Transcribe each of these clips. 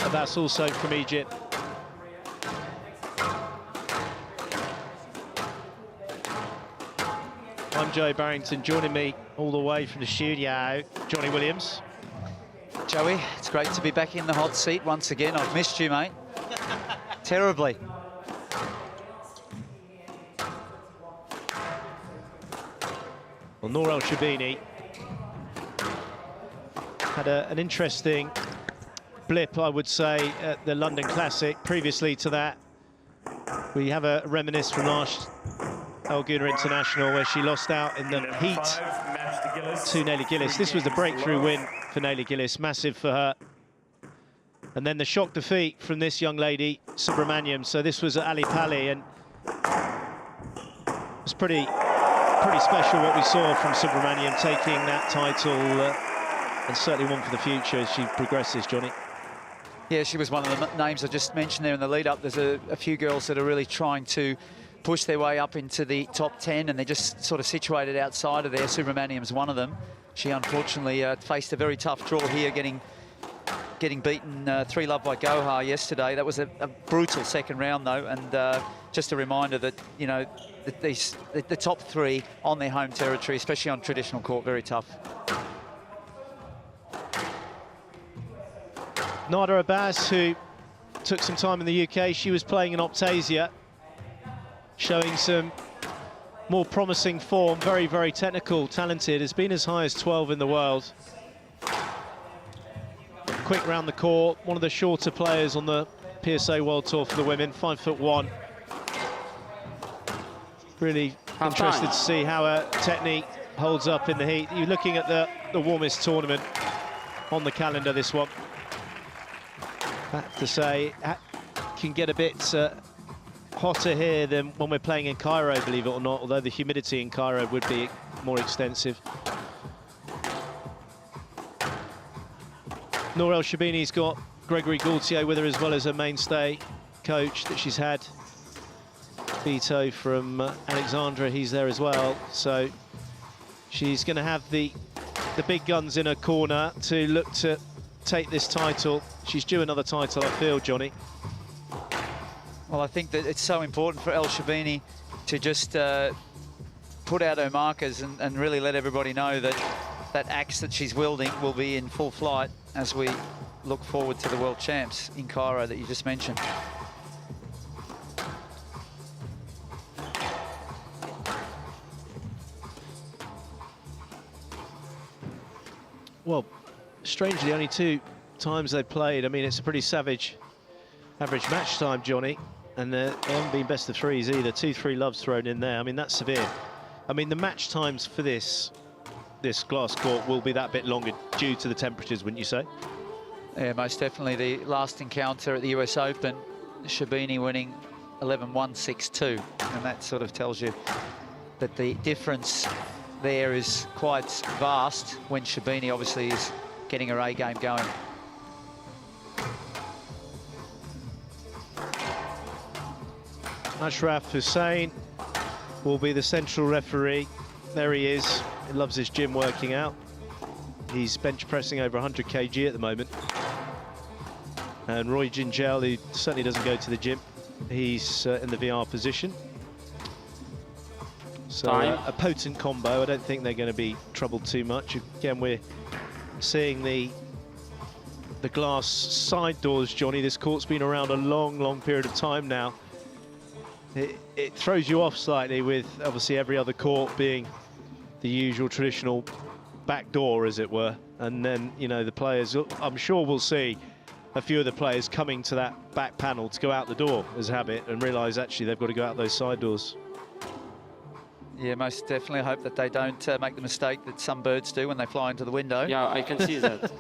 Abbas also from Egypt. I'm Joe Barrington, joining me all the way from the studio, Johnny Williams. Joey, it's great to be back in the hot seat once again. I've missed you, mate. Terribly. Well, ElSherbini had an interesting blip, I would say, at the London Classic. Previously to that, we have a reminisce from last Gouna International, where she lost out in the heat to Nelly Gillis. This was the breakthrough win for Nelly Gillis, massive for her. And then the shock defeat from this young lady, Subramaniam. So this was at Ali Pali, and it was pretty special what we saw from Subramaniam taking that title, and certainly one for the future as she progresses, Johnny. Yeah, she was one of the names I just mentioned there in the lead-up. There's a few girls that are really trying to push their way up into the top 10, and they're just sort of situated outside of there. Subramaniam's one of them. She unfortunately faced a very tough draw here, getting beaten 3-love by Gouna yesterday. That was a brutal second round, though, and just a reminder that, you know, the top three on their home territory, especially on traditional court, very tough. Nada Abbas, who took some time in the UK, she was playing in Optasia, showing some more promising form, very, very technical, talented, has been as high as 12 in the world. Quick round the court, one of the shorter players on the PSA World Tour for the women, 5'1". Really interested to see how her technique holds up in the heat. You're looking at the warmest tournament on the calendar, this one. I have to say, can get a bit hotter here than when we're playing in Cairo, believe it or not, although the humidity in Cairo would be more extensive. ElSherbini's got Gregory Gaultier with her, as well as her mainstay coach that she's had. Vito from Alexandra, he's there as well. So she's going to have the big guns in her corner to look to take this title. She's due another title, I feel, Johnny. Well, I think that it's so important for ElSherbini to just put out her markers and really let everybody know that that axe that she's wielding will be in full flight as we look forward to the World Champs in Cairo that you just mentioned. Well, strangely, only 2 times they played. I mean, it's a pretty savage average match time, Johnny, and they haven't been best of threes either. 2 3-loves thrown in there. I mean, that's severe. I mean, the match times for this glass court will be that bit longer due to the temperatures, wouldn't you say? Yeah, most definitely. The last encounter at the US Open, Sherbini winning 11-1, 6-2, and that sort of tells you that the difference there is quite vast when Sherbini obviously is getting her A game going. Ashraf Hussain will be the central referee. There he is. He loves his gym working out. He's bench pressing over 100 kg at the moment. And Roy Gingell, who certainly doesn't go to the gym, he's in the VR position. So a potent combo. I don't think they're going to be troubled too much. Again, we're seeing the glass side doors, Johnny. This court's been around a long period of time now. It throws you off slightly with obviously every other court being the usual traditional back door, as it were. And then, you know, the players, I'm sure we'll see a few of the players coming to that back panel to go out the door as habit and realise actually they've got to go out those side doors. Yeah, most definitely. I hope that they don't make the mistake that some birds do when they fly into the window. Yeah, I can see that.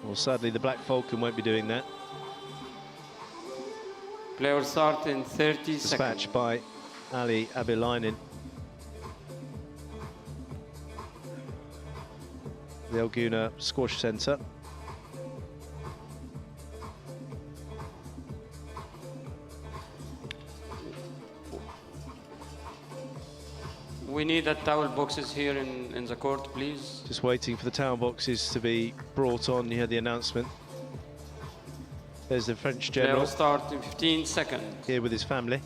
Well, sadly, the Black Falcon won't be doing that. Play will start in 30 seconds. Dispatched by Ali Abilainen. The Gouna Squash Centre. We need the towel boxes here in the court, please. Just waiting for the towel boxes to be brought on. You heard the announcement. There's the French Player general will start in 15 seconds. here with his family.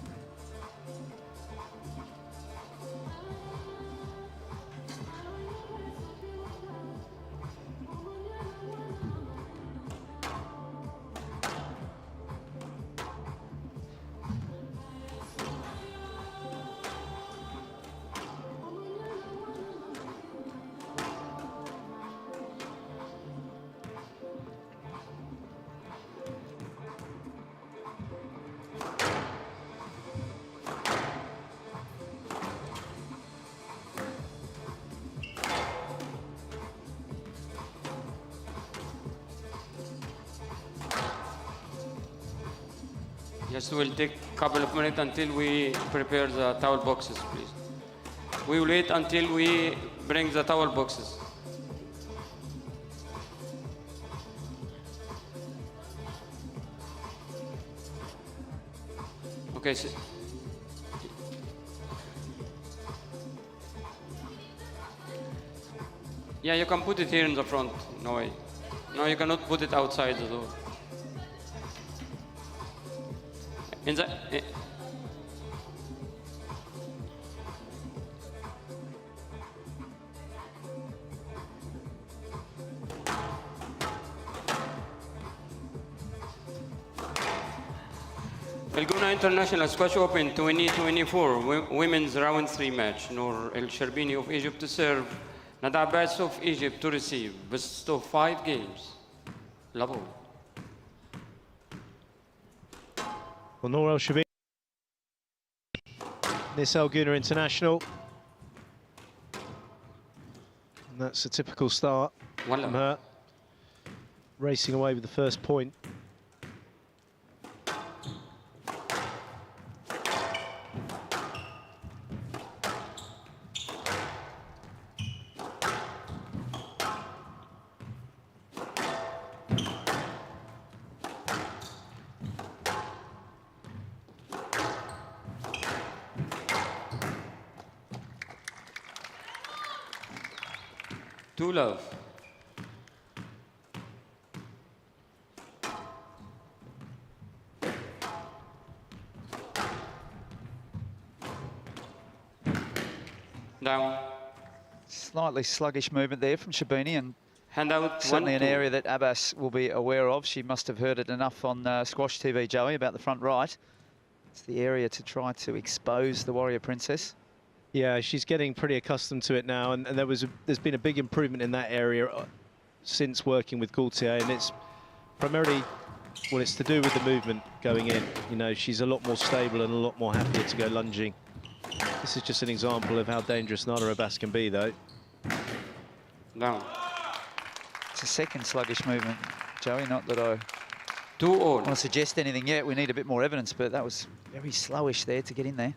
Just will take a couple of minutes until we prepare the towel boxes, please. We will wait until we bring the towel boxes. Okay. Yeah, you can put it here in the front. No way. No, you cannot put it outside the door. In the, Gouna International Squash Open 2024 Women's Round 3 match. Noor ElSherbini of Egypt to serve, Abbas of Egypt to receive. Best of 5 games. Labo. Well, Noor ElSherbini, this Gouna International. And that's a typical start from her. Racing away with the first point. Two love. Down. Slightly sluggish movement there from Sherbini, and Hand out. certainly one, an two. area that Abbas will be aware of. She must have heard it enough on Squash TV, Joey, about the front right. It's the area to try to expose the Warrior Princess. Yeah, she's getting pretty accustomed to it now, and there's been a big improvement in that area since working with Gaultier, and it's primarily, well, it's to do with the movement going in. You know, she's a lot more stable and a lot more happier to go lunging. This is just an example of how dangerous Nada Abbas can be, though. Down. It's a second sluggish movement, Joey, not that I 2 all. want to suggest anything yet. We need a bit more evidence, but that was very slowish there to get in there.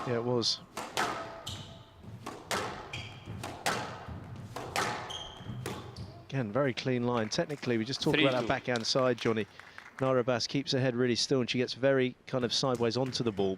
Yeah, it was. Again, very clean line. Technically, we just talked about that backhand side, Johnny. Nada Abbas keeps her head really still, and she gets very kind of sideways onto the ball.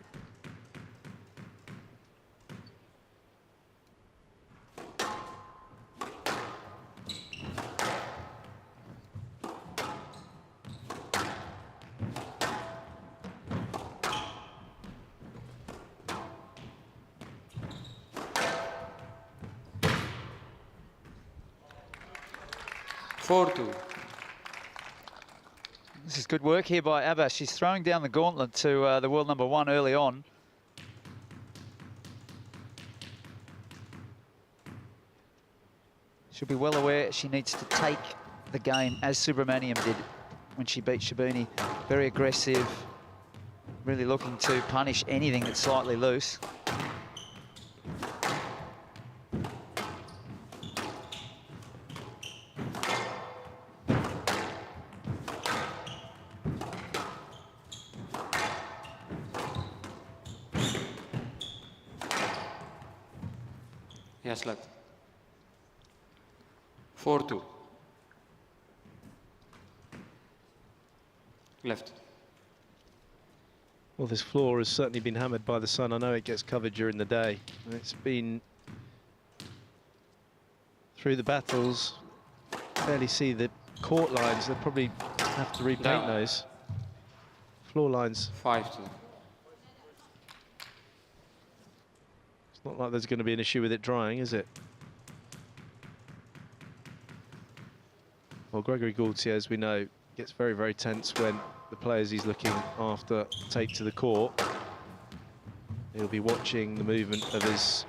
This is good work here by Abbas. She's throwing down the gauntlet to the world #1 early on. She'll be well aware she needs to take the game as Subramaniam did when she beat Sherbini. Very aggressive, really looking to punish anything that's slightly loose. Yes, left. 4-2. Left. Well, this floor has certainly been hammered by the sun. I know it gets covered during the day. It's been through the battles. barely see the court lines. They'll probably have to repaint those. Floor lines. 5-2. It's not like there's going to be an issue with it drying, is it? Well, Gregory Gaultier, as we know, gets very, very tense when the players he's looking after take to the court. He'll be watching the movement of his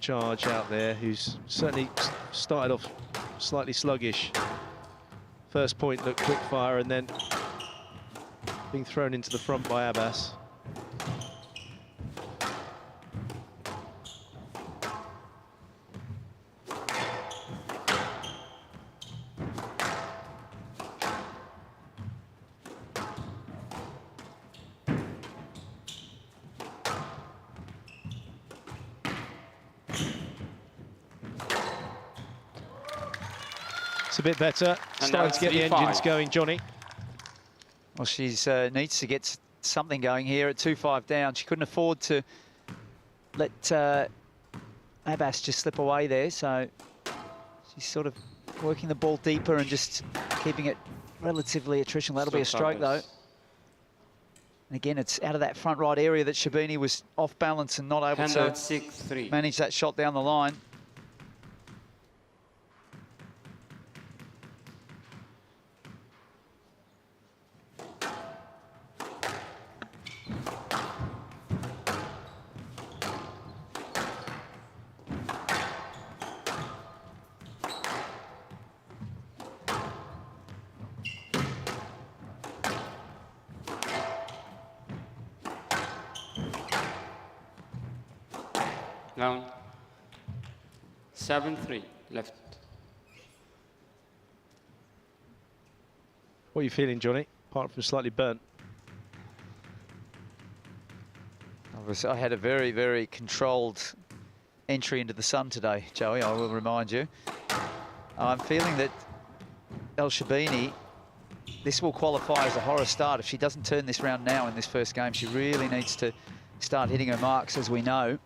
charge out there, who's certainly started off slightly sluggish. First point looked quick fire and then being thrown into the front by Abbas. It's a bit better. Starting to get the engines going, Johnny. Well, she's needs to get something going here at 2-5 down. She couldn't afford to let Abbas just slip away there, so she's sort of working the ball deeper and just keeping it relatively attritional. That'll be a stroke, though. And again, it's out of that front right area that Sherbini was off balance and not able to manage that shot down the line. Down. 7-3 left. What are you feeling, Johnny, apart from slightly burnt? I had a very, very controlled entry into the sun today, Joey, I will remind you. I'm feeling that ElSherbini, this will qualify as a horror start. If she doesn't turn this round now in this first game, she really needs to start hitting her marks, as we know.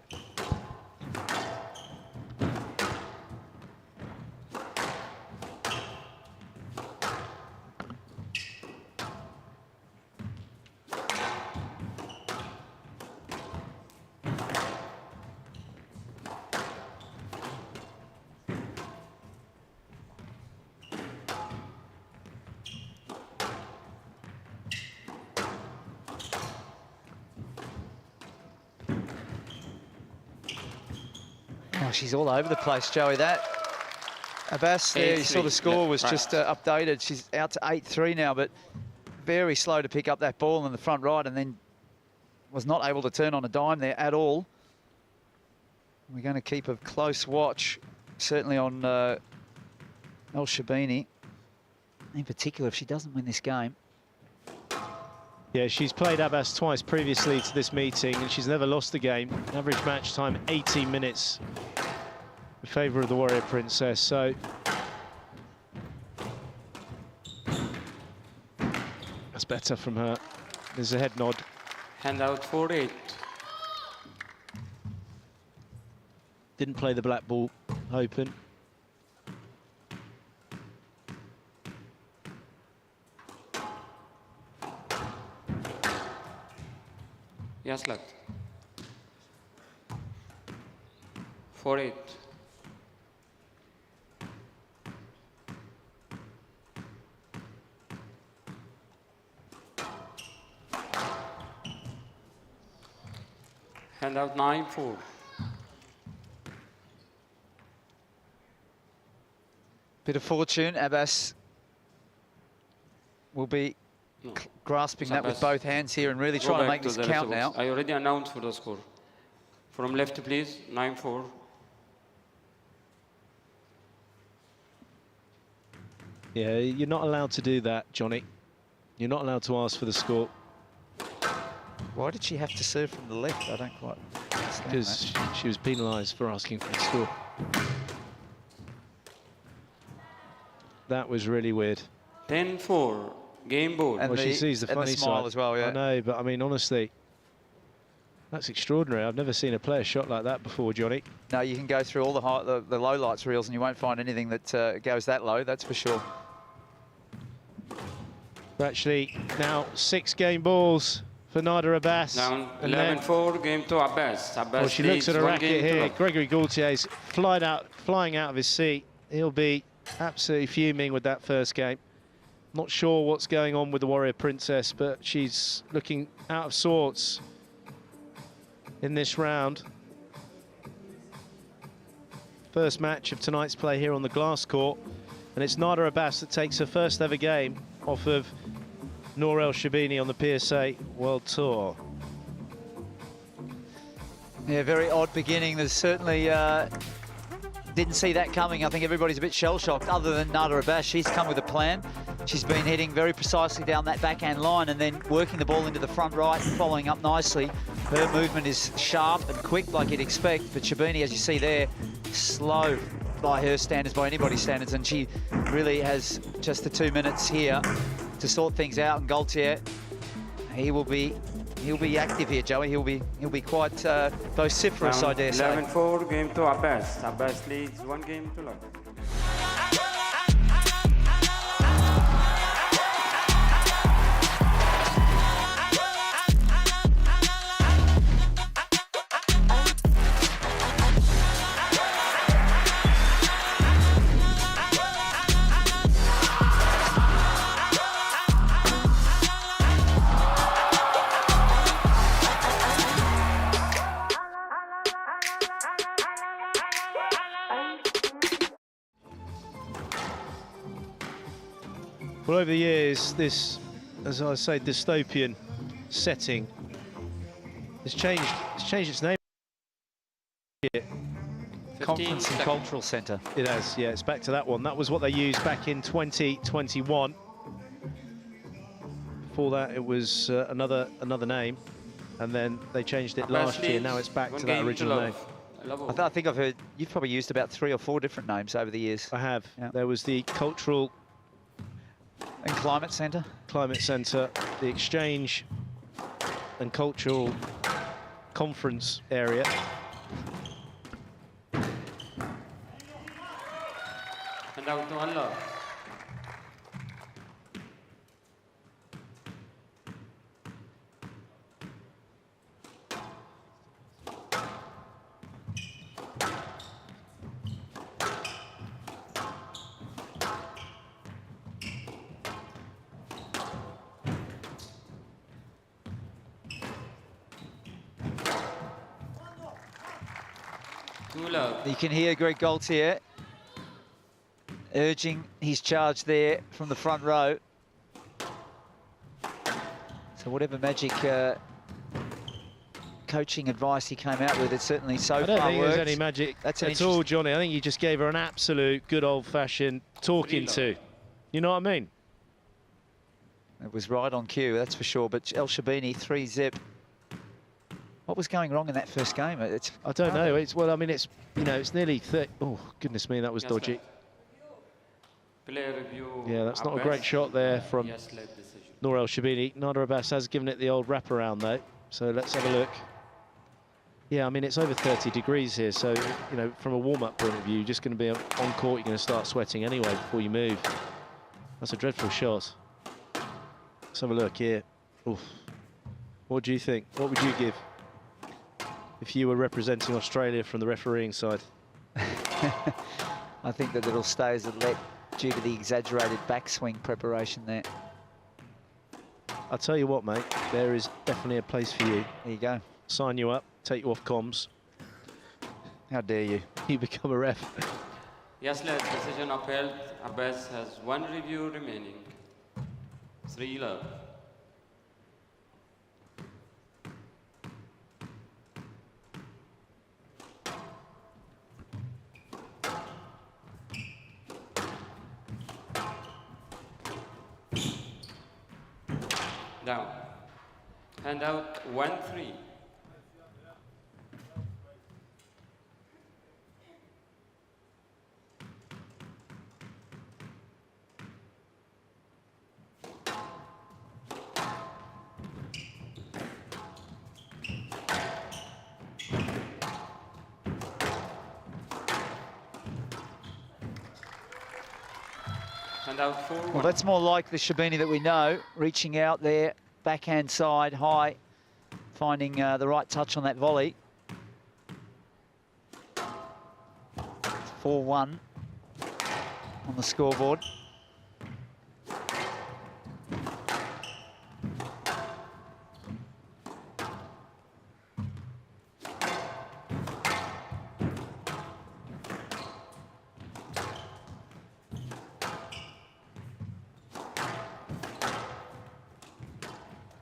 Oh, she's all over the place, Joey. That Abbas there, you saw the score was just updated. She's out to 8-3 now, but very slow to pick up that ball in the front right, and then was not able to turn on a dime there at all. We're going to keep a close watch, certainly on ElSherbini, in particular if she doesn't win this game. Yeah, she's played Abbas twice previously to this meeting, and she's never lost a game. Average match time, 18 minutes in favour of the Warrior Princess, so that's better from her. There's a head nod. Hand out 4-8. Didn't play the black ball open. Yes, left. 4-8. Hand out 9-4. Bit of fortune. Abbas will be grasping that with both hands here and really trying to make this count now. I already announced for the score. From left, please. 9-4. Yeah, you're not allowed to do that, Johnny. You're not allowed to ask for the score. Why did she have to serve from the left? I don't quite understand. Because she was penalised for asking for the score. That was really weird. 10-4. Game ball. And well, she sees the funny smile side as well, yeah. I know, but I mean, honestly, That's extraordinary. I've never seen a player shot like that before, Johnny. No, you can go through all the low lights reels and you won't find anything that goes that low, that's for sure. We're actually now 6 game balls for Nada Abbas. Down 11-4, game to Abbas. Abbas well, she looks at a racket here. Gregory Gaultier's flying out of his seat. He'll be absolutely fuming with that first game. Not sure what's going on with the Warrior Princess, but she's looking out of sorts in this round. First match of tonight's play here on the glass court, and it's Nada Abbas that takes her first ever game off of Nour ElSherbini on the PSA World Tour. Yeah, very odd beginning. There's certainly didn't see that coming. I think everybody's a bit shell-shocked. Other than Nada Abbas, she's come with a plan. She's been hitting very precisely down that backhand line and then working the ball into the front right and following up nicely. Her movement is sharp and quick like you'd expect, but Sherbini, as you see there, slow by her standards, by anybody's standards, and she really has just the 2 minutes here to sort things out. And Gaultier, he'll be active here, Joey. He'll be quite vociferous, I dare say. 11-4, game to Abbas. Abbas leads 1 game to love. Well, over the years, this, as I say, dystopian setting has changed its name. Conference and Cultural Centre. It has, yeah, it's back to that one. That was what they used back in 2021. Before that, it was another name, and then they changed it last year. Now it's back to that original name. I think I've heard, you've probably used about 3 or 4 different names over the years. I have. Yeah. There was the Cultural And Climate Centre. Climate Centre, the Exchange and Cultural Conference area. And out to Allah. You can hear Greg Gaultier urging his charge there from the front row. So whatever magic coaching advice he came out with, it certainly so far worked. I don't think there's any magic at all, Johnny. I think you just gave her an absolute good old-fashioned talking to. You know what I mean? It was right on cue, that's for sure. But ElSherbini, 3-zip. What was going wrong in that first game? I don't know. Well, I mean, it's nearly 30. Oh, goodness me, that was dodgy. Player review. Yeah, that's not a great shot there from Nour ElSherbini. Nada Abbas has given it the old wraparound though. So let's have a look. Yeah, I mean, it's over 30 degrees here. So, from a warm-up point of view, you're just going to be on court. You're going to start sweating anyway before you move. That's a dreadful shot. Let's have a look here. Oof. What do you think? What would you give if you were representing Australia from the refereeing side? I think that it'll stay as a let due to the exaggerated backswing preparation there. I'll tell you what, mate, there is definitely a place for you. There you go. Sign you up, take you off comms. How dare you? You become a ref. Yes, lad, decision upheld. Abbas has 1 review remaining. 3-love. Down. Hand out 1-3. Hand out 4-1. Well, that's more like the Sherbini that we know, reaching out there, backhand side, high, finding the right touch on that volley. 4-1 on the scoreboard.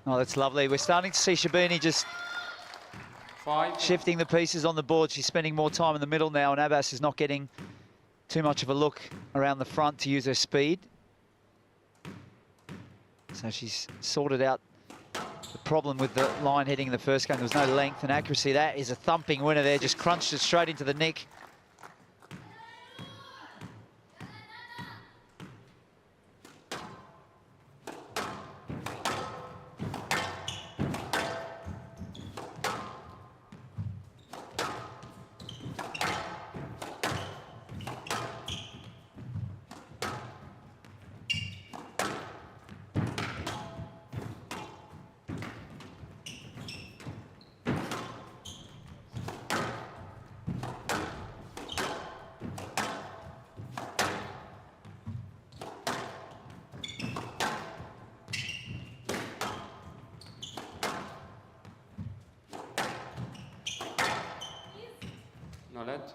Oh, that's lovely. We're starting to see Sherbini just 5-1. shifting the pieces on the board. She's spending more time in the middle now, and Abbas is not getting too much of a look around the front to use her speed. So she's sorted out the problem with the line hitting in the first game. There was no length and accuracy. That is a thumping winner there. Just crunched it straight into the nick. No let.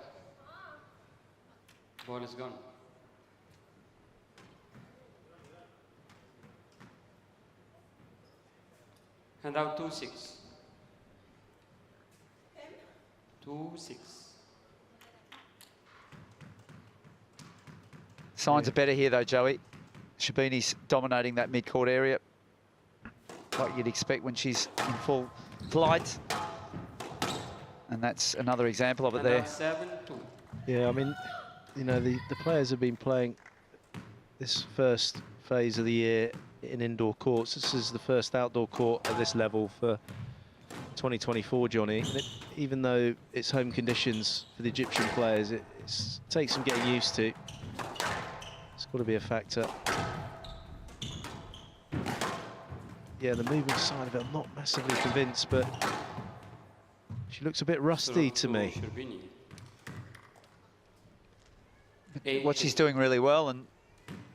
Ball is gone. Hand out 2-6. 2-6. Signs are better here though, Joey. Sherbini's dominating that mid-court area, like you'd expect when she's in full flight. And that's another example of it there. 7-2. Yeah, I mean, you know, the players have been playing this first phase of the year in indoor courts. This is the first outdoor court at this level for 2024, Johnny. And even though it's home conditions for the Egyptian players, it takes some getting used to. It's got to be a factor. Yeah, the moving side of it, I'm not massively convinced, but she looks a bit rusty to me. What she's doing really well, and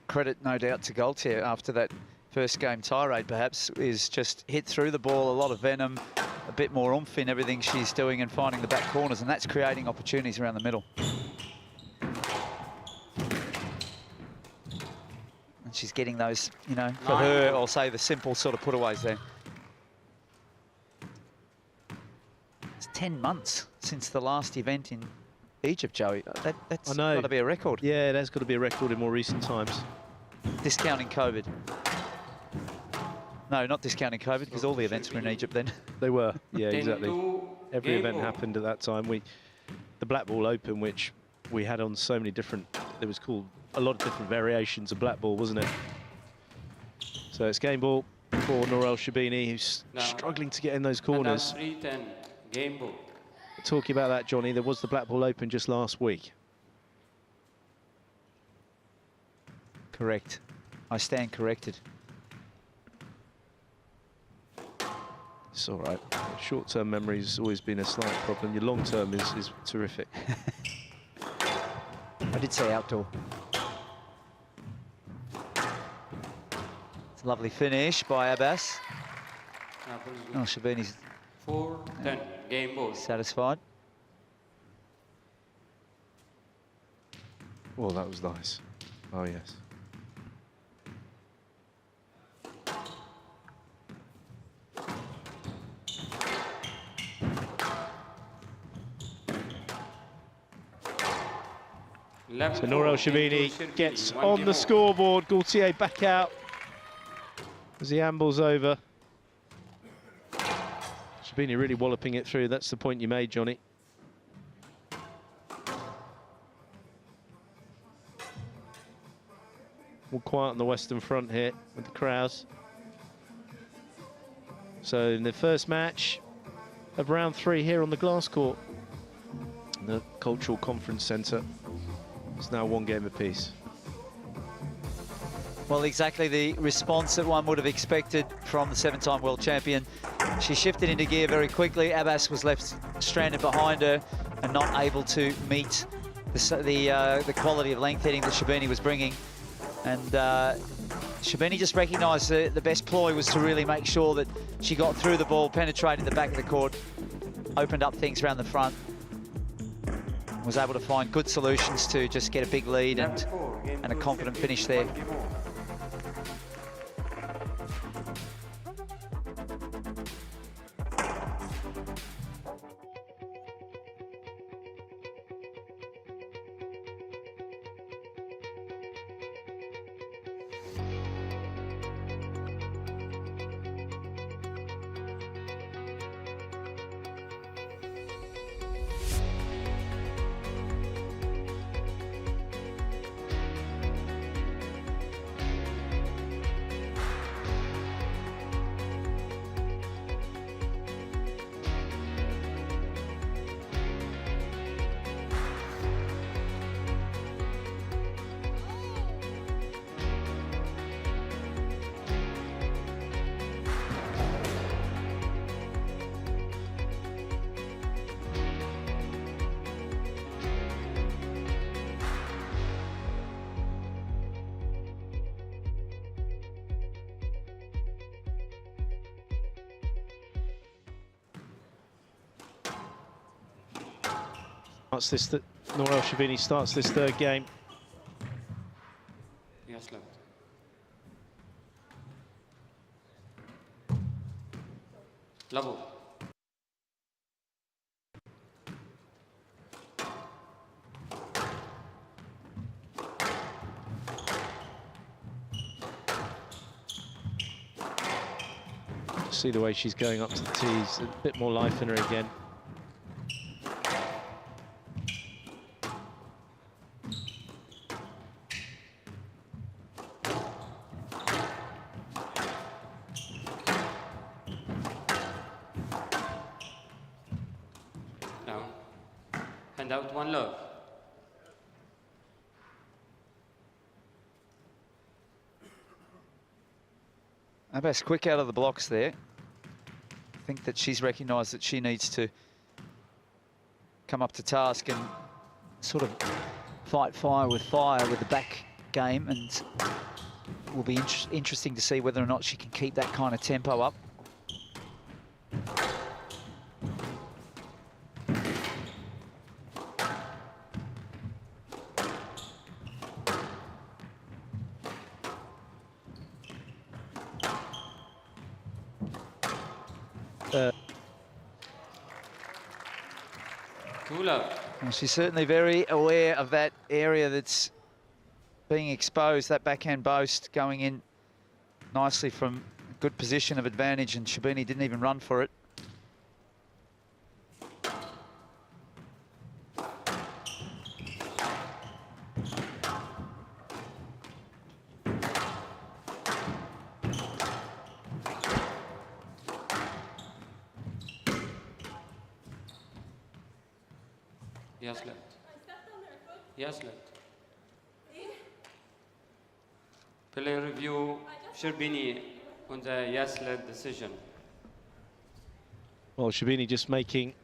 credit no doubt to Gaultier after that first game tirade perhaps, is just hit through the ball, a lot of venom, a bit more oomph in everything she's doing and finding the back corners, and that's creating opportunities around the middle. And she's getting those, you know, for her, I'll say the simple sort of putaways there. It's 10 months since the last event in Egypt, Joey. That's got to be a record. Yeah, that's got to be a record in more recent times. Discounting COVID. No, not discounting COVID, because all the events were in Egypt then. They were, yeah, exactly. Every event happened at that time. The Black Ball Open, which we had on so many different, it was called a lot of different variations of black ball, wasn't it? So it's game ball for ElSherbini, who's struggling to get in those corners. 3-10, game ball. Talking about that, Johnny, there was the Black Ball Open just last week. Correct. I stand corrected. It's all right. Short-term memory has always been a slight problem. Your long-term is terrific. I did say outdoor. It's a lovely finish by Abbas. ElSherbini's 4-10, game ball. satisfied. Oh, that was nice. Oh, yes. So ElSherbini gets on the scoreboard. Gaultier back out as he ambles over. Sherbini really walloping it through. That's the point you made, Johnny. All quiet on the Western Front here with the crowds. So in the first match of round 3 here on the glass court, in the Cultural Conference Centre, it's now 1 game apiece. Well, exactly the response that one would have expected from the 7-time world champion. She shifted into gear very quickly. Abbas was left stranded behind her and not able to meet the quality of length heading that Sherbini was bringing. And Sherbini just recognised the best ploy was to really make sure that she got through the ball, penetrated the back of the court, opened up things around the front, was able to find good solutions to just get a big lead and a confident finish there. ElSherbini starts this third game. Yes, left. Level. See the way she's going up to the tees, a bit more life in her again. Hand out one love. Abbas quick out of the blocks there. I think that she's recognised that she needs to come up to task and sort of fight fire with the back game, and it will be interesting to see whether or not she can keep that kind of tempo up. Well, she's certainly very aware of that area that's being exposed, that backhand boast going in nicely from a good position of advantage, and Sherbini didn't even run for it. Yes, left. Yes, left. Play review Sherbini on the yes left decision. Well, Sherbini just making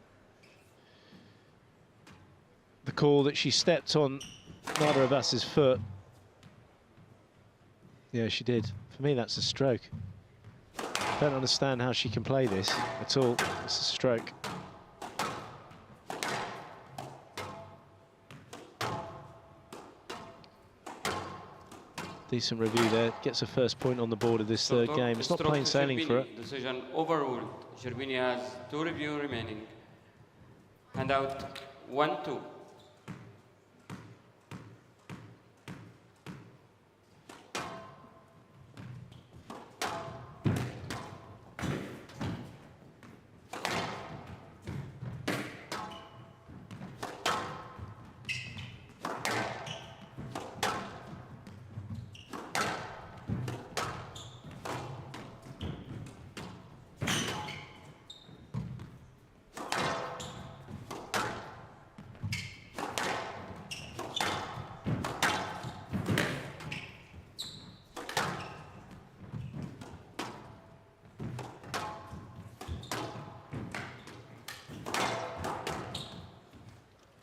the call that she stepped on Nada Abbas's foot. Yeah, she did. For me, that's a stroke. I don't understand how she can play this at all. It's a stroke. Decent review there. Gets a first point on the board of this third game. It's not plain sailing for her. Decision overruled. Sherbini has 2 review remaining. Hand out 1-2.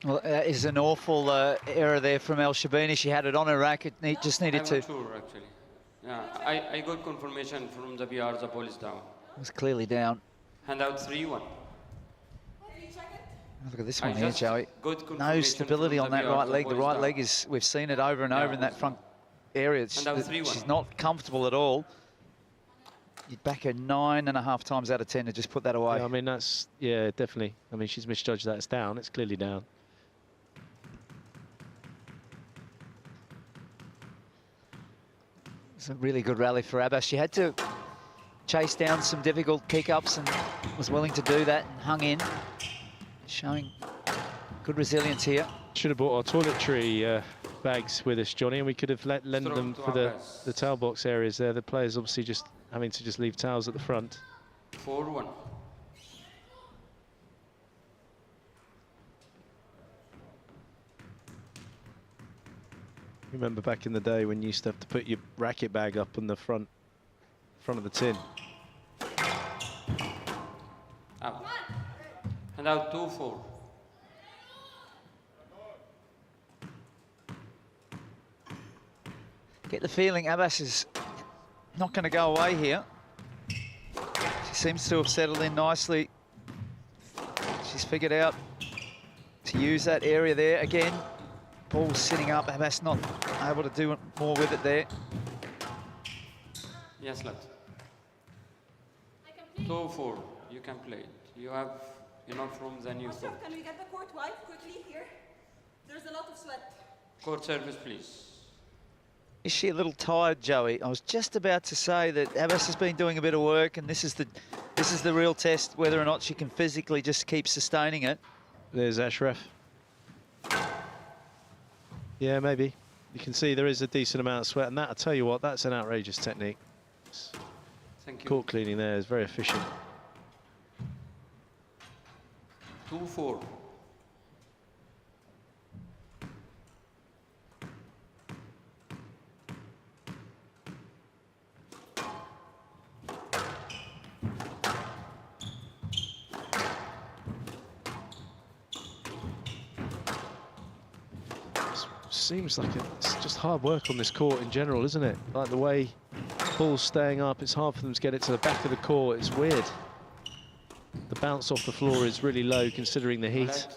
Well, that is an awful error there from ElSherbini. She had it on her racket, just needed to... I'm not sure, actually. Yeah, I got confirmation from the PR, the ball is down. It was clearly down. Hand out 3-1. Look at this one here, Joey. Good No confirmation stability from on the that PR, right the leg. ball The is right down. leg is, we've seen it over and Yeah, over in that it's front area. And out 3-1. She's not comfortable at all. You'd back her 9.5 times out of 10 to just put that away. Yeah, I mean, that's, yeah, definitely. I mean, she's misjudged that. It's down. It's clearly down. It's a really good rally for Abbas. She had to chase down some difficult pickups and was willing to do that and hung in, showing good resilience here. Should have brought our toiletry bags with us, Johnny, and we could have lent them for the towel box areas there. The players obviously just having to just leave towels at the front. 4-1. Remember back in the day when you used to have to put your racket bag up on the front of the tin. Out. Hand out 2-4. Get the feeling Abbas is not going to go away here. She seems to have settled in nicely. She's figured out to use that area there again. Ball's sitting up. Abbas not able to do more with it there. Yes, left. 2-4. You can play it. You have enough room than you thought. Can we get the court wipe quickly here? There's a lot of sweat. Court service, please. Is she a little tired, Joey? I was just about to say that Abbas has been doing a bit of work, and this is the real test, whether or not she can physically just keep sustaining it. There's Ashraf. Yeah, maybe. You can see there is a decent amount of sweat, and that, I tell you what, that's an outrageous technique. Thank you. Court cleaning there is very efficient. 2-4. Seems like it's just hard work on this court in general, isn't it? Like the way ball's staying up, it's hard for them to get it to the back of the court. It's weird. The bounce off the floor is really low considering the heat.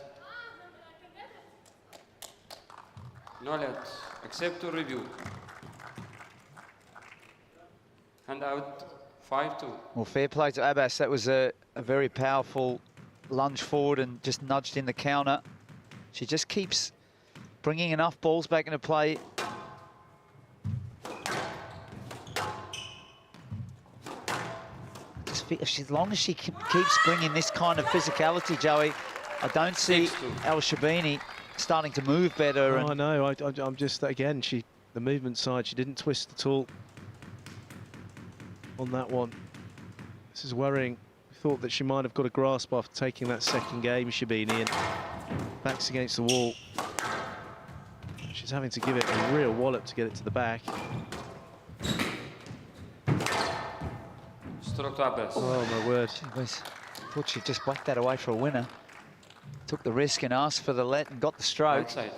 No let. Accept to review. Hand out 5-2. Well, fair play to Abbas. That was a very powerful lunge forward and just nudged in the counter. She just keeps bringing enough balls back into play. As long as she keeps bringing this kind of physicality, Joey, I don't see ElSherbini starting to move better. Oh, I know. I'm just, again, the movement side, she didn't twist at all on that one. This is worrying. We thought that she might have got a grasp after taking that second game, Sherbini, and backs against the wall. She's having to give it a real wallop to get it to the back. Stroke to Abbas. Oh, my word. I thought she'd just whacked that away for a winner. Took the risk and asked for the let and got the stroke. Outside.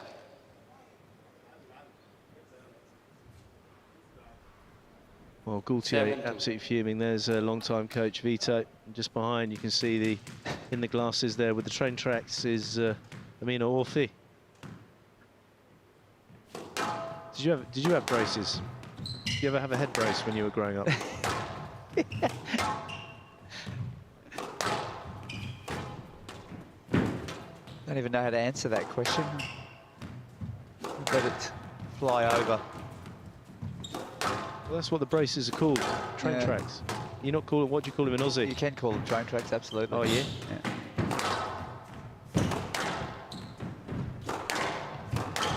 Well, Gaultier absolutely fuming. There's a long-time coach, Vito. And just behind, you can see in the glasses there with the train tracks is Amina Orfi. Did you have braces? Did you ever have a head brace when you were growing up? Don't even know how to answer that question. Let it fly over. Well, that's what the braces are called, train tracks. You're not calling, what do you call them in Aussie? You can call them train tracks, absolutely. Oh, yeah?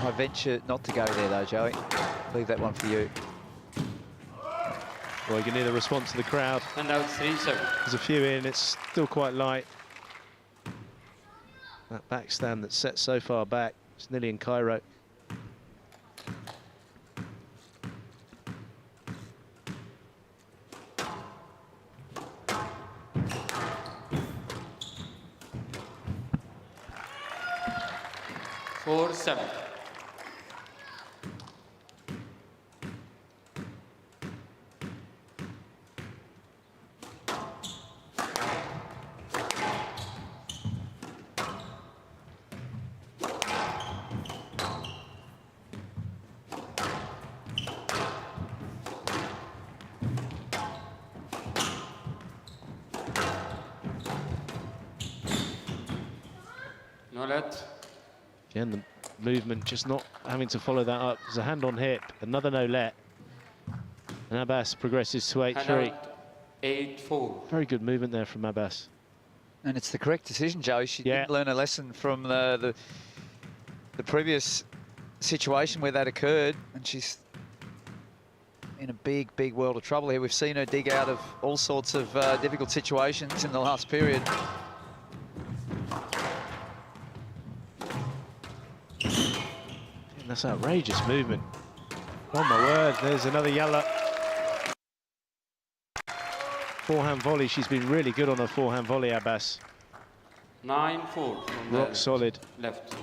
I venture not to go there though, Joey. Leave that one for you. Well, you can hear the response to the crowd. And out 3-7. There's a few in, it's still quite light. That backstand that's set so far back, it's nearly in Cairo. 4-7. No let. Again, the movement just not having to follow that up. There's a hand on hip, another no let. And Abbas progresses to 8-3. 8-4. Very good movement there from Abbas. And it's the correct decision, Joe. She didn't learn a lesson from the previous situation where that occurred, and she's in a big, big world of trouble here. We've seen her dig out of all sorts of difficult situations in the last period. That's outrageous movement. Oh my word, there's another yalla. Forehand volley, she's been really good on her forehand volley, Abbas. 9-4 from Rock solid. left.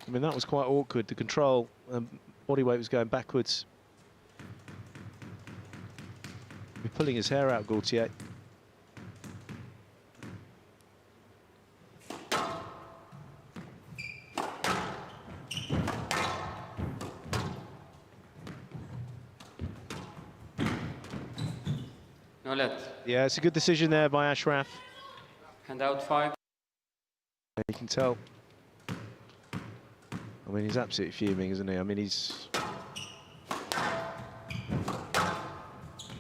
I mean, that was quite awkward. The control, body weight was going backwards. He's pulling his hair out, Gaultier. No let. Yeah, it's a good decision there by Ashraf. Hand out 5. You can tell. I mean, he's absolutely fuming, isn't he? I mean, he's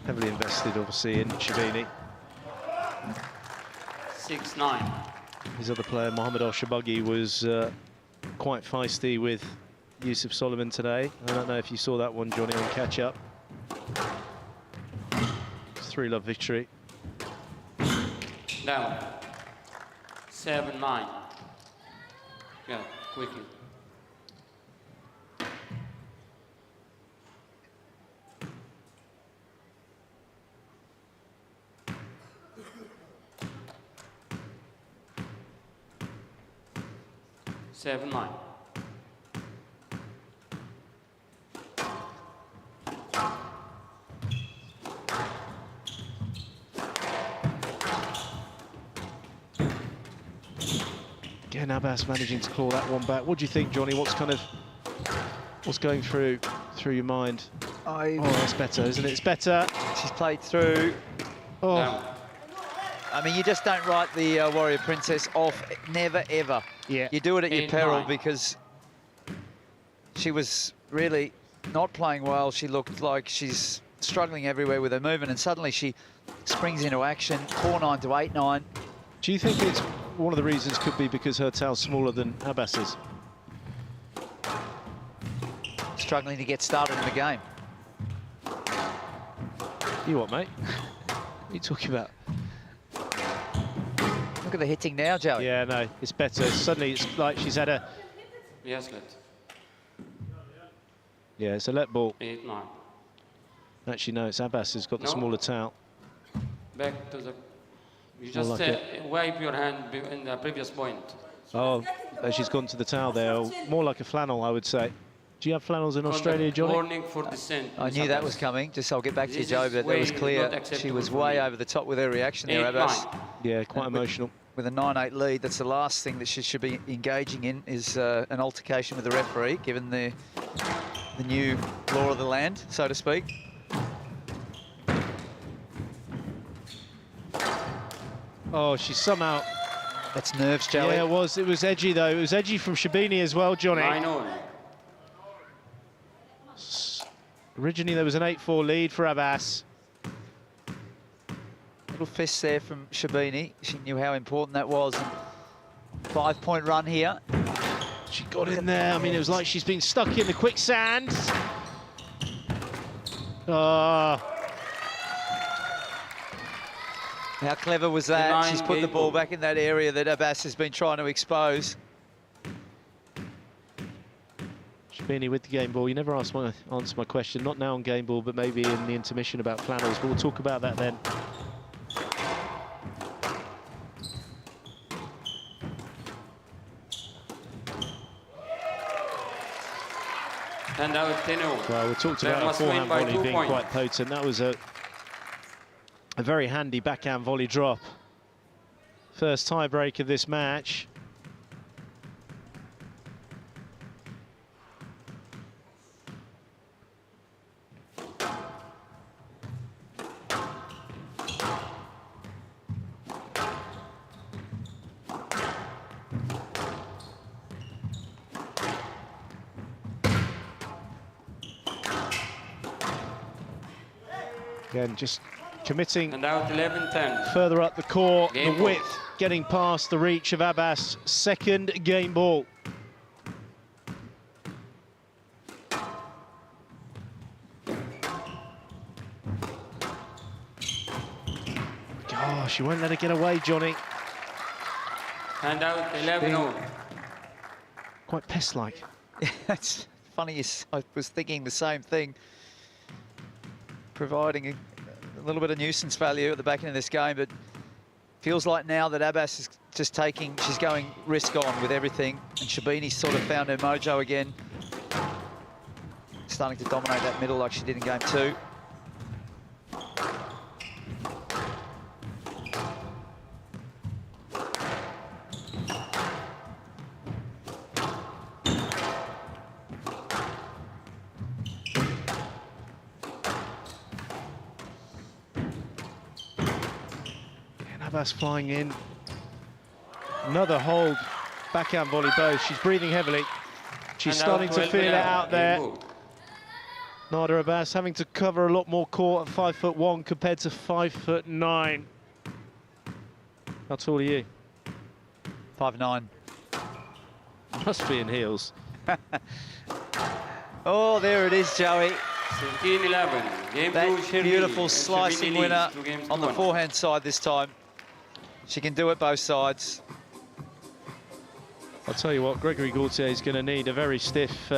heavily invested, obviously, in Sherbini. 6-9. His other player, Mohamed ElSherbini, was quite feisty with Yusuf Solomon today. I don't know if you saw that one, Johnny, on catch-up. 3-love victory. Down. 7-9. Yeah, quickly. Seven, 9. Again, Abbas managing to claw that one back. What do you think, Johnny? What's going through your mind? Oh, that's better, isn't it? It's better. She's played through. Oh. Down. I mean, you just don't write the Warrior Princess off, never, ever. Yeah. You do it at your 8-9. peril, because she was really not playing well. She looked like she's struggling everywhere with her movement, and suddenly she springs into action. 4-9 to 8-9. Do you think it's one of the reasons could be because her tail's smaller than Abbas's? Struggling to get started in the game. You what, mate? What are you talking about? Look at the hitting now, Joey. Yeah, no, it's better. Suddenly it's like she's had a... Yes, let. Yeah, it's a let ball. 8-9. Actually, no, it's Abbas who's got the smaller towel. Back to the... You More just like wipe your hand in the previous point. Oh, she's gone to the towel there. Oh, more like a flannel, I would say. Do you have flannels in Australia, Johnny? Warning for descent. I knew that was coming. Just I'll get back to you, This Joe, is but that was way clear. not acceptable She was for way me. over the top with her reaction there, Abbas. 8-9. Yeah, quite emotional. With a 9-8 lead, that's the last thing that she should be engaging in, is an altercation with the referee, given the new law of the land, so to speak. Oh, she's somehow... That's nerves, Joey. Yeah, it was edgy, though. It was edgy from Sherbini as well, Johnny. 9-0. Originally, there was an 8-4 lead for Abbas. Little fist there from Sherbini. She knew how important that was. 5-point run here. She got in there. I mean, it was like she's been stuck in the quicksand. How clever was that? She's put the game ball ball. back in that area that Abbas has been trying to expose. Sherbini with the game ball. You never answer my question. Not now on game ball, but maybe in the intermission about flannels. But we'll talk about that then. And out 10-0. Well, we talked Player about a must win forehand by volley 2 being points. quite potent. That was a very handy backhand volley drop. First tiebreak of this match. Again, just committing And out 11-10. further up the court, Game the ball. width getting past the reach of Abbas. Second game ball. Gosh, you won't let her get away, Johnny. And out 11-0. Quite pest-like. It's funny, I was thinking the same thing. Providing a little bit of nuisance value at the back end of this game, but feels like now that Abbas is just taking, she's going risk on with everything, and Sherbini's sort of found her mojo again. Starting to dominate that middle like she did in game 2. Abbas flying in. Another hold. Backhand volley both. She's breathing heavily. She's And starting out to feel it 12-11. out there. Game ball. Nada Abbas having to cover a lot more court at 5'1" compared to 5'9". How tall are you? 5'9". Must be in heels. Oh, there it is, Joey. 17-11. Game 2, That Sherbini. beautiful And slicing Sherbini winner leads 2 games on to the 1. forehand side this time. She can do it both sides. I'll tell you what, Gregory Gaultier is going to need a very stiff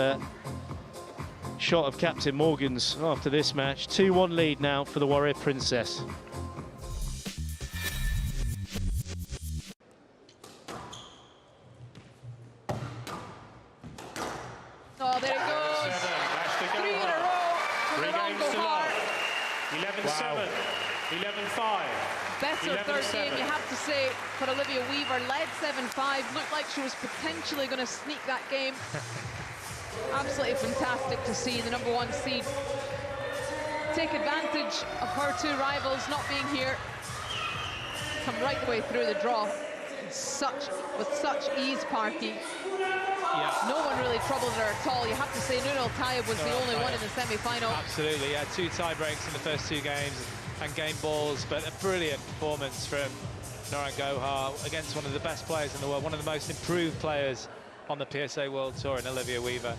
shot of Captain Morgan's after this match. 2-1 lead now for the Warrior Princess. Oh, there it goes. 3 in a row. From around the heart. 11-7, 11-5. Best of third game, you have to say, for Olivia Weaver. Led 7-5. Looked like she was potentially going to sneak that game. Absolutely fantastic to see the #1 seed take advantage of her 2 rivals not being here. Come right the way through the draw. With such ease, Parky. Yeah. No one really troubled her at all. You have to say Noor Al-Tayeb was the only one in the semi-final. Absolutely, yeah. 2 tie breaks in the first 2 games and game balls, but a brilliant performance from Noran Gohar against one of the best players in the world, one of the most improved players on the PSA World Tour, in Olivia Weaver.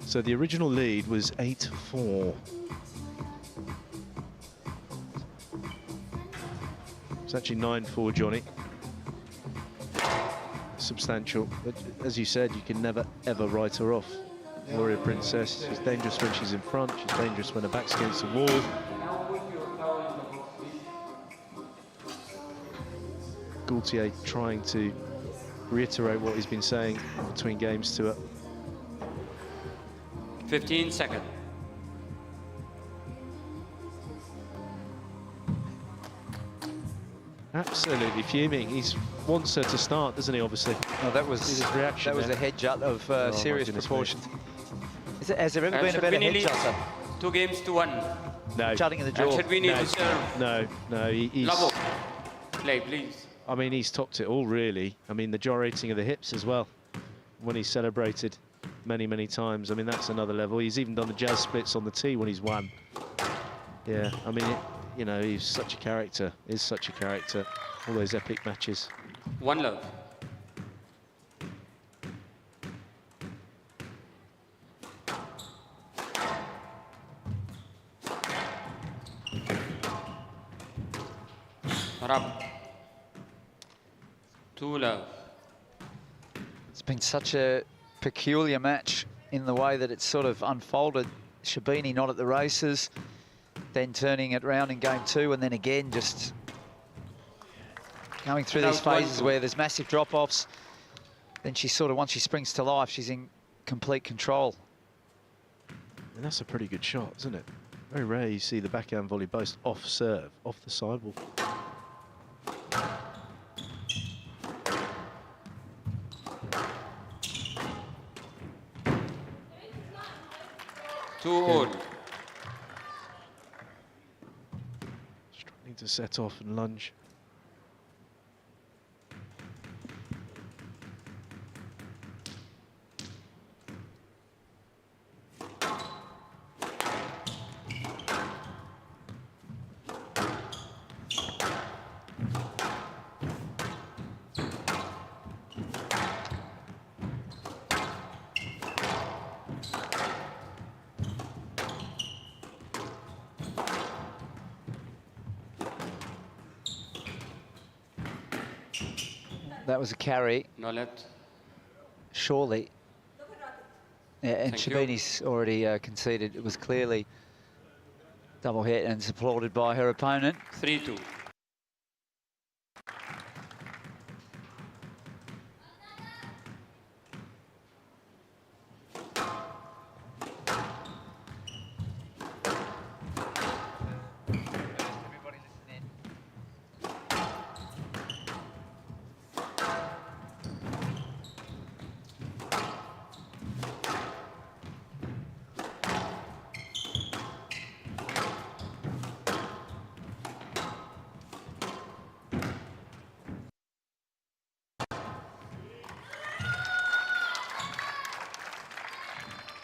So the original lead was 8-4. It's actually 9-4, Johnny. Substantial, but as you said, you can never ever write her off. Warrior Princess, she's dangerous when she's in front, she's dangerous when her back's against the wall. Gaultier trying to reiterate what he's been saying between games to her. 15 seconds. Absolutely fuming. He wants her to start, doesn't he, obviously? Oh, that was His reaction that was there. a head jut of my serious goodness proportions. Has there ever And been a better Sherbini head leads jutter? 2 games to 1. No, Jutting in the And jaw. Sherbini No. to serve. no, he's... Lavo. Play, please. I mean, he's topped it all, really. I mean, the gyrating of the hips as well, when he's celebrated many, many times. I mean, that's another level. He's even done the jazz splits on the tee when he's won. Yeah, I mean, you know, he's such a character, is such a character. All those epic matches. 1 love. Rab. 2 love. It's been such a peculiar match in the way that it's sort of unfolded. Sherbini not at the races, then turning it round in game 2, and then again just Going through these phases where there's massive drop-offs, then she sort of, once she springs to life, she's in complete control. And that's a pretty good shot, isn't it? Very rare you see the backhand volley both off serve, off the sidewall. Two all. Struggling to set off and lunge. That was a carry, No left. surely. Yeah, and Thank you. Sherbini's already conceded. It was clearly double hit and supported by her opponent. 3-2.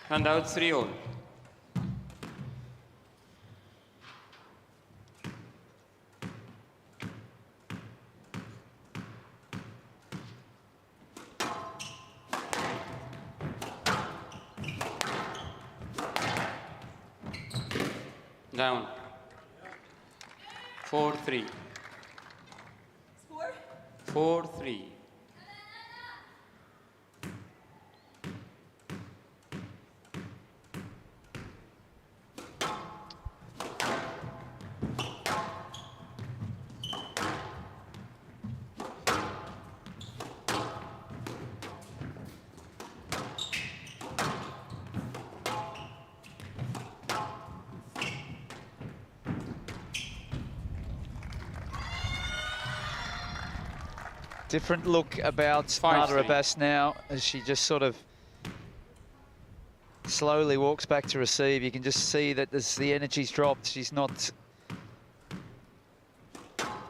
And out 3 all. Down. 4-3. Score? 4-3. Different look about 5-3. Abbas now, as she just sort of slowly walks back to receive. You can just see that the energy's dropped. She's not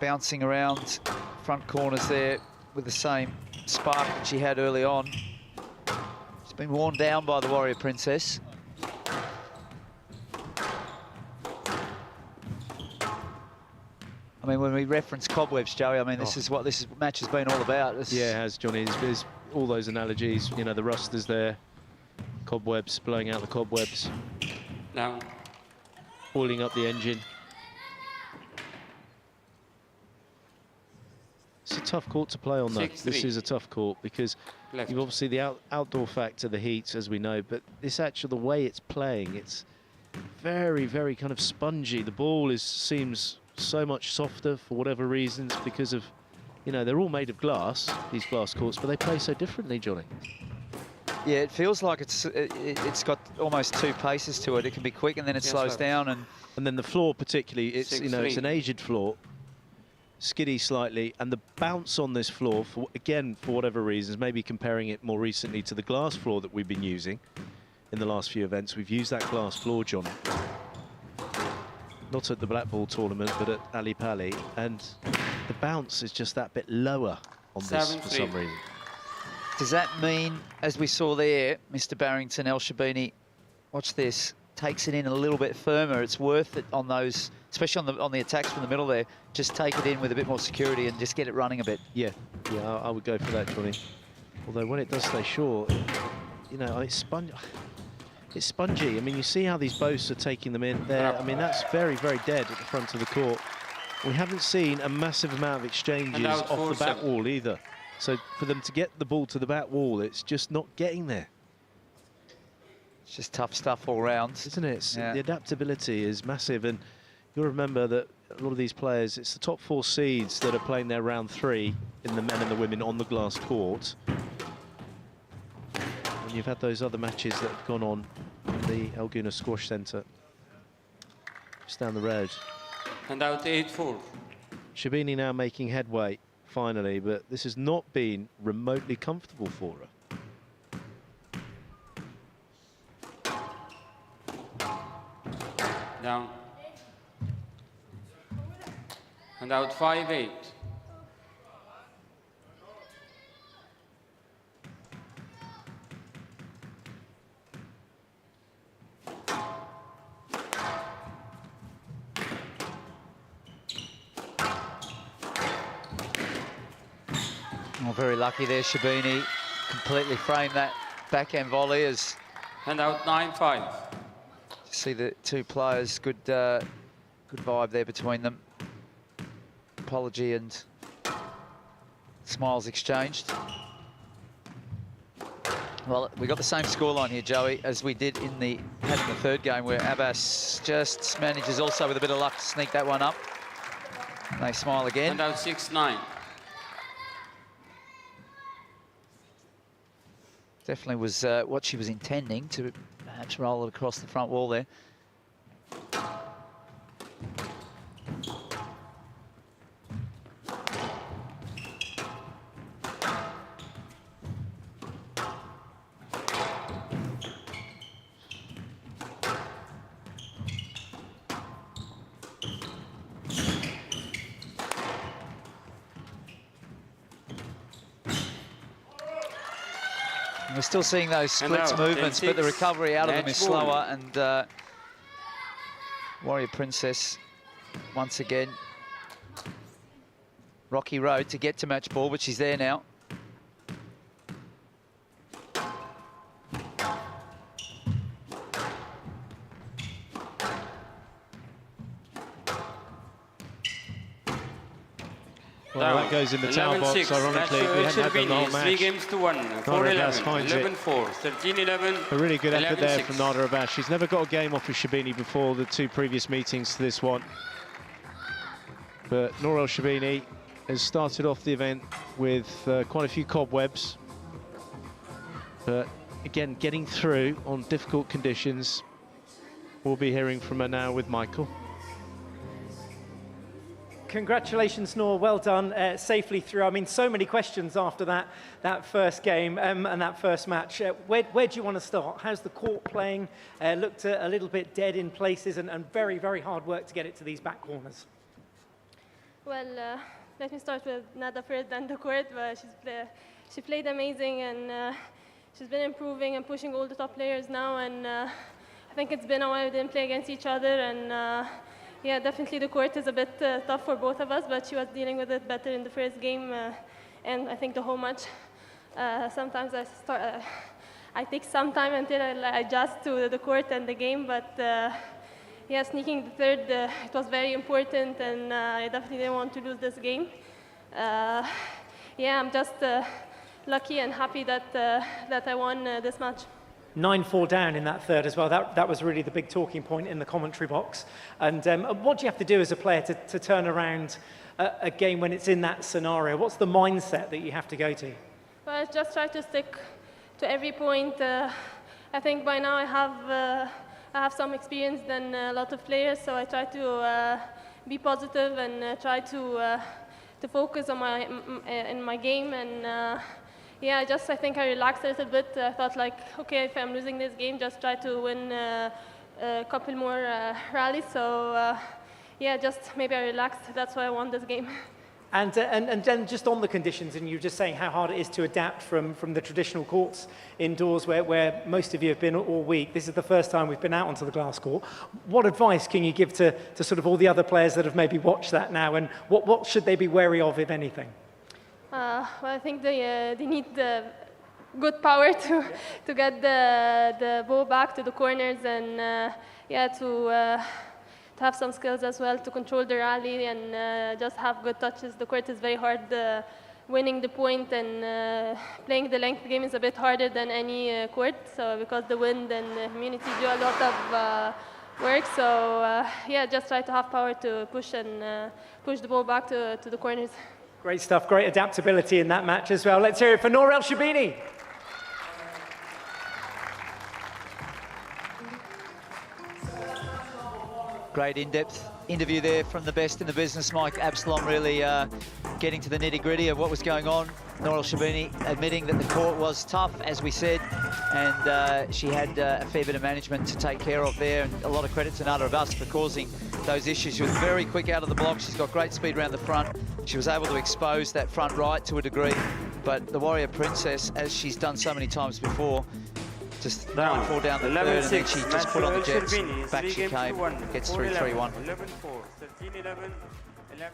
bouncing around front corners there with the same spark that she had early on. She's been worn down by the Warrior Princess. I mean, when we reference cobwebs, Joey, I mean, this is what this match has been all about. Yeah, it has, Johnny. There's all those analogies. You know, the rust is there, cobwebs, blowing out the cobwebs, Down. oiling up the engine. It's a tough court to play on, though. 6-3. This is a tough court because Left. you've obviously the outdoor factor, the heat, as we know, but this actually, the way it's playing, it's very, very kind of spongy. The ball seems so much softer for whatever reasons because of, you know, they're all made of glass, these glass courts, but they play so differently, Johnny. Yeah, it feels like it's got almost two paces to it. It can be quick and then it slows down. And then the floor particularly, it's, you know, it's 6-3. an aged floor, skiddy slightly, and the bounce on this floor, again, for whatever reasons, maybe comparing it more recently to the glass floor that we've been using in the last few events, we've used that glass floor, Johnny. Not at the black ball tournament, but at Ali Pali, and the bounce is just that bit lower on this for some reason. Does that mean, as we saw there, Mr. Barrington, ElSherbini, watch this, takes it in a little bit firmer? It's worth it on those, especially on the attacks from the middle there. Just take it in with a bit more security and just get it running a bit. Yeah, I would go for that, Johnny. Although when it does stay short, you know, it's spongy. It's spongy. I mean, you see how these boasts are taking them in there. I mean, that's very, very dead at the front of the court. We haven't seen a massive amount of exchanges off the back wall either. So for them to get the ball to the back wall, it's just not getting there. It's just tough stuff all round. Isn't it? Yeah. The adaptability is massive. And you'll remember that a lot of these players, it's the top 4 seeds that are playing their round 3 in the men and the women on the glass court. And you've had those other matches that have gone on in the Gouna Squash Centre just down the road. And out 8-4. Sherbini now making headway finally, but this has not been remotely comfortable for her. Down. And out 5-8. Well, very lucky there, Sherbini. Completely framed that backhand volley as... And out 9-5. See the two players, good vibe there between them. Apology and smiles exchanged. Well, we got the same scoreline here, Joey, as we did in the third game, where Abbas just manages also with a bit of luck to sneak that one up. And they smile again. And out 6-9. Definitely was what she was intending, to perhaps roll it across the front wall there. We're still seeing those splits movements, but the recovery out of them is slower. And Warrior Princess, once again, rocky road to get to match ball, but she's there now. Well, that goes in the towel box, ironically. We hadn't had them the whole match. 3 games to 1, 4-11, 11-4, 13-11. A really good effort there from Nada Abbas. She's never got a game off with Sherbini before the 2 previous meetings to this one. But Nour ElSherbini has started off the event with quite a few cobwebs. But again, getting through on difficult conditions. We'll be hearing from her now with Michael. Congratulations, Nour. Well done, safely through. I mean, so many questions after that first game and that first match. Where do you want to start? How's the court playing? Looked a little bit dead in places, and very, very hard work to get it to these back corners. Well, let me start with Nada first and the court. But she played amazing, and she's been improving and pushing all the top players now. And I think it's been a while we didn't play against each other, and yeah, definitely the court is a bit tough for both of us, but she was dealing with it better in the first game, and I think the whole match. Sometimes I take some time until I adjust to the court and the game, but yeah, sneaking the third, it was very important, and I definitely didn't want to lose this game. Yeah, I'm just lucky and happy that I won this match. 9-4 down in that third as well. That was really the big talking point in the commentary box. And what do you have to do as a player to turn around a game when it's in that scenario? What's the mindset that you have to go to? Well, just try to stick to every point. I think by now I have some experience than a lot of players, so I try to be positive and try to focus on my game. And yeah, I think I relaxed a little bit. I thought like, okay, if I'm losing this game, just try to win a couple more rallies. So yeah, just maybe I relaxed. That's why I won this game. And then just on the conditions, and you were just saying how hard it is to adapt from the traditional courts indoors where most of you have been all week. This is the first time we've been out onto the glass court. What advice can you give to sort of all the other players that have maybe watched that now, and what should they be wary of, if anything? Well, I think they need good power to get the ball back to the corners, and yeah, to have some skills as well to control the rally and just have good touches. The court is very hard. Winning the point and playing the length game is a bit harder than any court. So because the wind and the humidity do a lot of work. So yeah, just try to have power to push and push the ball back to the corners. Great stuff, great adaptability in that match as well. Let's hear it for Nour ElSherbini. Great in-depth interview there from the best in the business, Mike Absalom, really getting to the nitty-gritty of what was going on. Nour ElSherbini admitting that the court was tough, as we said, and she had a fair bit of management to take care of there, and a lot of credit to Nada Abbas for causing those issues. She was very quick out of the block. She's got great speed around the front. She was able to expose that front right to a degree, but the Warrior Princess, as she's done so many times before, just down. fall down the third, and then she just put on the jets. Back she came, gets through 3-1. 11-4, 13-11, 11-6.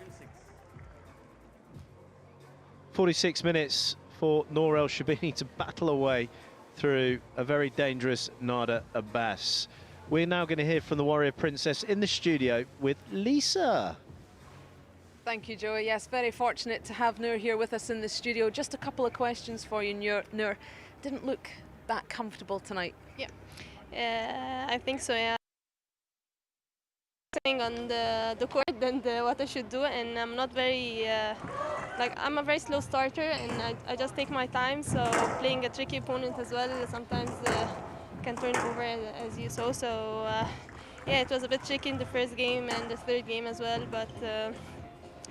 46 minutes for Nour ElSherbini to battle away through a very dangerous Nada Abbas. We're now going to hear from the Warrior Princess in the studio with Lisa. Thank you, Joey. Yes, very fortunate to have Nour here with us in the studio. Just a couple of questions for you, Nour. Didn't look that comfortable tonight. Yeah, I think so, yeah. On the court than what I should do, and I'm not very I'm a very slow starter, and I just take my time, so playing a tricky opponent as well sometimes can turn over as you saw. So yeah, it was a bit tricky in the first game and the third game as well, but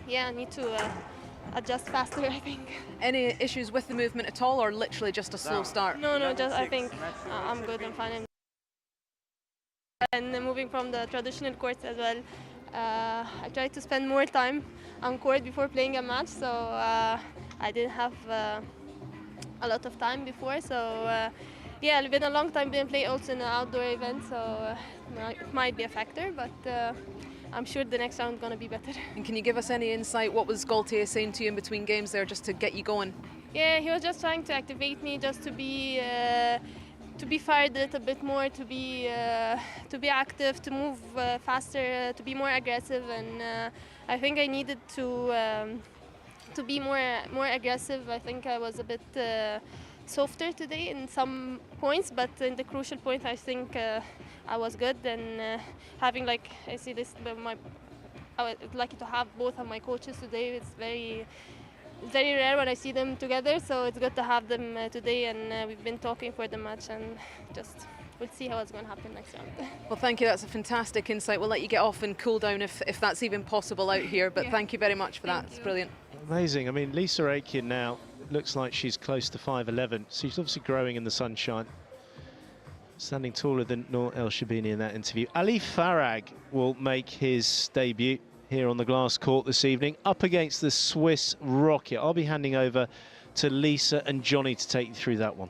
yeah, I need to adjust faster, I think. Any issues with the movement at all, or literally just a slow start? No, just I think I'm good, I'm fine. And moving from the traditional courts as well, I tried to spend more time on court before playing a match, so I didn't have a lot of time before. So yeah, it's been a long time didn't play also in an outdoor event, so it might be a factor, but I'm sure the next round is going to be better. And can you give us any insight? What was Gaultier saying to you in between games there, just to get you going? Yeah, he was just trying to activate me, just to be fired a little bit more, to be active, to move faster, to be more aggressive, and I think I needed to be more aggressive. I think I was a bit softer today in some points, but in the crucial point, I think I was good. And having, like, I see this, I was lucky to have both of my coaches today. It's very rare when I see them together, so it's good to have them today, and we've been talking for the match, and just we'll see how it's going to happen next round. Well, thank you. That's a fantastic insight. We'll let you get off and cool down if that's even possible out here, but yeah. Thank you very much for that. It's brilliant. Amazing. I mean, Lisa Aiken now looks like she's close to 5'11", so she's obviously growing in the sunshine. Standing taller than Nour ElSherbini in that interview. Ali Farag will make his debut here on the glass court this evening, up against the Swiss Rocket. I'll be handing over to Lisa and Johnny to take you through that one.